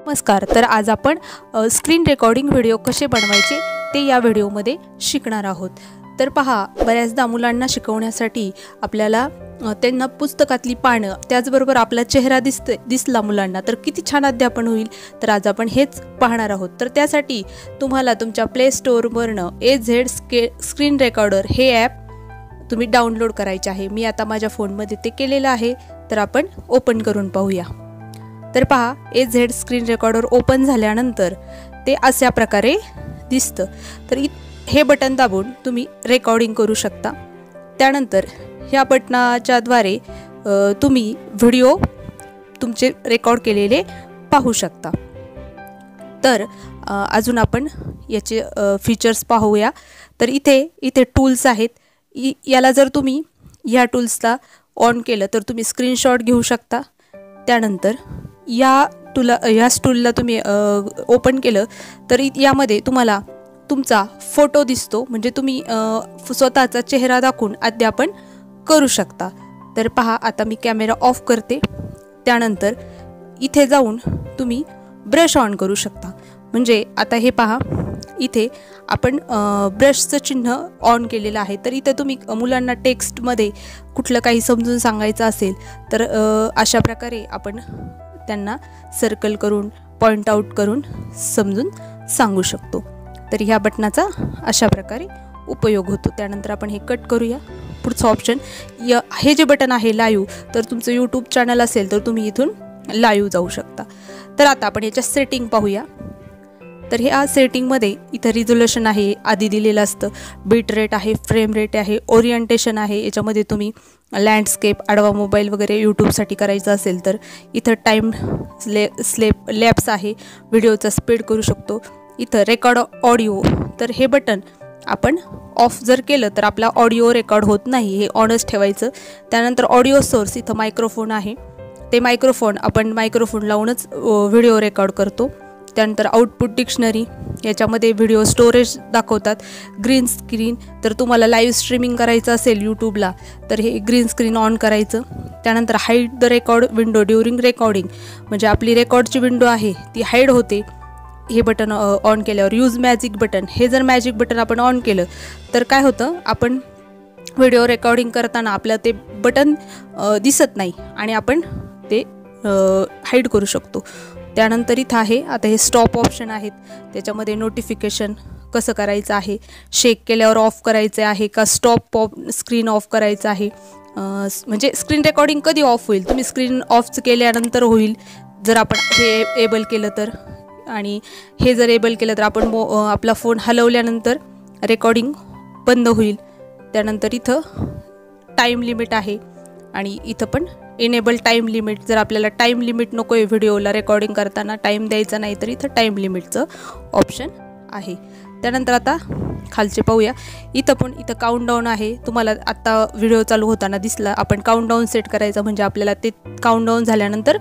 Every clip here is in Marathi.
नमस्कार। तर आज आपण स्क्रीन रेकॉर्डिंग व्हिडिओ कसे बनवायचे ते या व्हिडिओमध्ये शिकणार आहोत। तर पहा, बऱ्याचदा मुलांना शिकवण्यासाठी आपल्याला त्यांना पुस्तकातली पानं त्याचबरोबर आपला चेहरा दिसला मुलांना तर किती छान अध्यापन होईल। तर आज आपण हेच पाहणार आहोत। तर त्यासाठी तुम्हाला तुमच्या प्ले स्टोअरवरनं AZ स्क्रीन रेकॉर्डर हे ॲप तुम्ही डाउनलोड करायचे आहे। मी आता माझ्या फोनमध्ये ते केलेलं आहे। तर आपण ओपन करून पाहूया। तर पहा, AZ स्क्रीन रेकॉर्डर ओपन झाल्यानंतर ते अशा प्रकारे दिसतं। तर हे बटन दाबून तुम्ही रेकॉर्डिंग करू शकता। त्यानंतर ह्या बटनाच्या द्वारे तुम्ही व्हिडिओ तुमचे रेकॉर्ड केलेले पाहू शकता। तर अजून आपण याचे फीचर्स पाहूया। तर इथे टूल्स आहेत। याला जर तुम्ही या टूल्सला ऑन केलं तर तुम्ही स्क्रीनशॉट घेऊ शकता। त्यानंतर या टूलला तुम्ही ओपन केलं तर यामध्ये तुम्हाला तुमचा फोटो दिसतो, म्हणजे तुम्ही स्वतःचा चेहरा दाखवून अध्यापन करू शकता। तर पहा, आता मी कॅमेरा ऑफ करते। त्यानंतर इथे जाऊन तुम्ही ब्रश ऑन करू शकता। म्हणजे आता हे पहा, इथे आपण ब्रशचं चिन्ह ऑन केलेलं आहे। तर इथे तुम्ही मुलांना टेक्स्टमध्ये कुठलं काही समजून सांगायचं असेल तर अशा प्रकारे आपण त्यांना सर्कल करून पॉइंट आउट करून समजून सांगू शकतो। तर ह्या बटनाचा अशा प्रकारे उपयोग होतो। त्यानंतर आपण हे कट करूया। पुढचं ऑप्शन हे जे बटन आहे लाईव्ह, तर तुमचं यूट्यूब चॅनल असेल तर तुम्ही इथून लाईव्ह जाऊ शकता। तर आता आपण याच्या सेटिंग पाहूया। तर ह्या सेटिंगमध्ये इथं रिझोल्यूशन आहे, आधी दिलेलं असतं, बीट रेट आहे, फ्रेम रेट आहे, ओरिएंटेशन आहे। याच्यामध्ये तुम्ही लँडस्केप, आडवा मोबाईल वगैरे यूट्यूबसाठी करायचं असेल तर इथं टाईम लॅप्स आहे, व्हिडिओचा स्पीड करू शकतो। इथं रेकॉर्ड ऑडिओ, तर हे बटन आपण ऑफ जर केलं तर आपला ऑडिओ रेकॉर्ड होत नाही, हे ऑनच ठेवायचं। त्यानंतर ऑडिओ सोर्स, इथं मायक्रोफोन आहे, ते आपण मायक्रोफोन लावूनच व्हिडिओ रेकॉर्ड करतो। त्यानंतर आउटपुट डिक्शनरी, याच्यामध्ये व्हिडिओ स्टोरेज दाखवतात। ग्रीन स्क्रीन, तर तुम्हाला लाईव्ह स्ट्रीमिंग करायचं असेल यूट्यूबला तर हे ग्रीन स्क्रीन ऑन करायचं। त्यानंतर hide the record window during recording, म्हणजे आपली रेकॉर्डची विंडो आहे ती हाईड होते हे बटन ऑन केल्यावर। यूज मॅजिक बटन, हे जर मॅजिक बटन आपण ऑन केलं तर काय होतं, आपण व्हिडिओ रेकॉर्डिंग करताना आपलं ते बटन दिसत नाही आणि आपण ते हाईड करू शकतो। त्यानंतर इथं आहे आता हे स्टॉप ऑप्शन आहेत, त्याच्यामध्ये नोटिफिकेशन कसं करायचं आहे, शेक केल्यावर ऑफ करायचं आहे का स्टॉप स्क्रीन ऑफ करायचं आहे, म्हणजे स्क्रीन रेकॉर्डिंग कधी ऑफ होईल, तुम्ही स्क्रीन ऑफ केल्यानंतर होईल जर आपण हे एबल केलं तर, आणि हे जर एबल केलं तर आपण आपला फोन हलवल्यानंतर रेकॉर्डिंग बंद होईल। त्यानंतर इथं टाईम लिमिट आहे आणि इथं पण इनेबल टाईम लिमिट, जर आपल्याला टाईम लिमिट नको आहे व्हिडिओला रेकॉर्डिंग करताना, टाईम द्यायचा नाही तर इथं टाईम लिमिटचं ऑप्शन आहे। त्यानंतर आता खालचे पाहूया। इथं काउंटडाऊन आहे, तुम्हाला आत्ता व्हिडिओ चालू होताना दिसला, आपण काउंटडाऊन सेट करायचं म्हणजे आपल्याला ते काउंटडाऊन झाल्यानंतर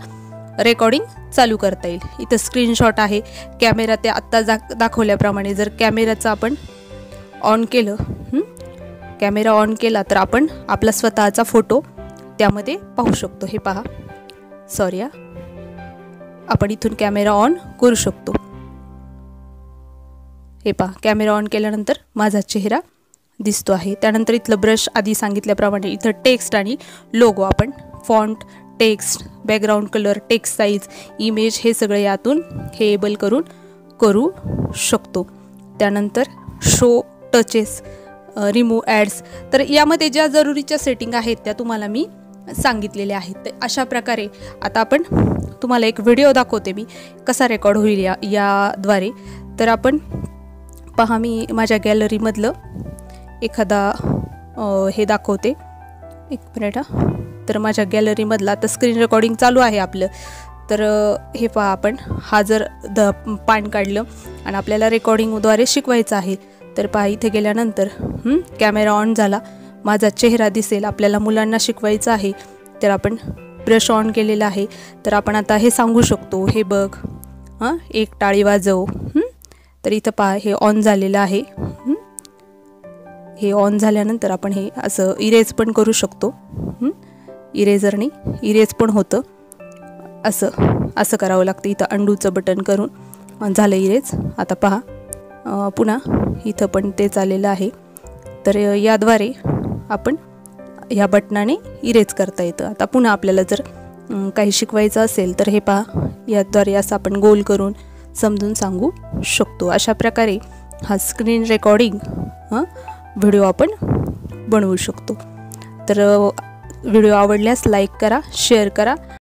रेकॉर्डिंग चालू करता येईल। इथं स्क्रीनशॉट आहे, कॅमेरा ते आत्ता दाखवल्याप्रमाणे जर कॅमेराचं आपण ऑन केलं, कॅमेरा ऑन केला तर आपण आपला स्वतःचा फोटो त्यामध्ये पाहू शकतो। हे पहा, सॉरी आपण इथून कॅमेरा ऑन करू शकतो। हे पहा, कॅमेरा ऑन केल्यानंतर माझा चेहरा दिसतो आहे। त्यानंतर इथलं ब्रश आधी सांगितल्याप्रमाणे इथं टेक्स्ट आणि लोगो, आपण font, text, background colour, text size, image हे सगळे यातून हे एबल करू शकतो। त्यानंतर शो टचेस, रिमूव्ह ॲड्स, तर यामध्ये ज्या जरुरीच्या सेटिंग आहेत त्या तुम्हाला मी सांगितलेले आहेत। तर अशा प्रकारे आता आपण तुम्हाला एक व्हिडिओ दाखवते मी कसा रेकॉर्ड होईल याद्वारे। तर आपण पहा, मी माझ्या गॅलरीमधलं एखादा हे दाखवते, एक मिनिट। तर माझ्या गॅलरीमधलं आता स्क्रीन रेकॉर्डिंग चालू आहे आपलं। तर हे पहा, आपण हा जर पान काढलं आणि आपल्याला रेकॉर्डिंगद्वारे शिकवायचं आहे तर पहा, इथे गेल्यानंतर कॅमेरा ऑन झाला, माझा चेहरा दिसेल। आपल्याला मुलांना शिकवायचं आहे तर आपण ब्रश ऑन केलेला आहे, तर आपण आता हे सांगू शकतो, हे बघ एक टाळी वाजव। तर इथं पहा, हे ऑन झालेलं आहे। हे ऑन झाल्यानंतर आपण हे असं इरेज पण करू शकतो, इरेजरने इरेज पण होतं। असं करावं लागतं. इथं अंडूचं बटन करून झालं इरेज. आता पहा पुन्हा इथं पण तेच आलेलं आहे. तर याद्वारे आपण ह्या बटनाने इरेज करता येतं. आता पुन्हा आपल्याला जर काही शिकवायचं असेल तर हे पहा, याद्वारे असं आपण गोल करून समजून सांगू शकतो. अशा प्रकारे हा स्क्रीन रेकॉर्डिंग व्हिडिओ आपण बनवू शकतो. तर व्हिडिओ आवडल्यास लाईक करा, शेअर करा.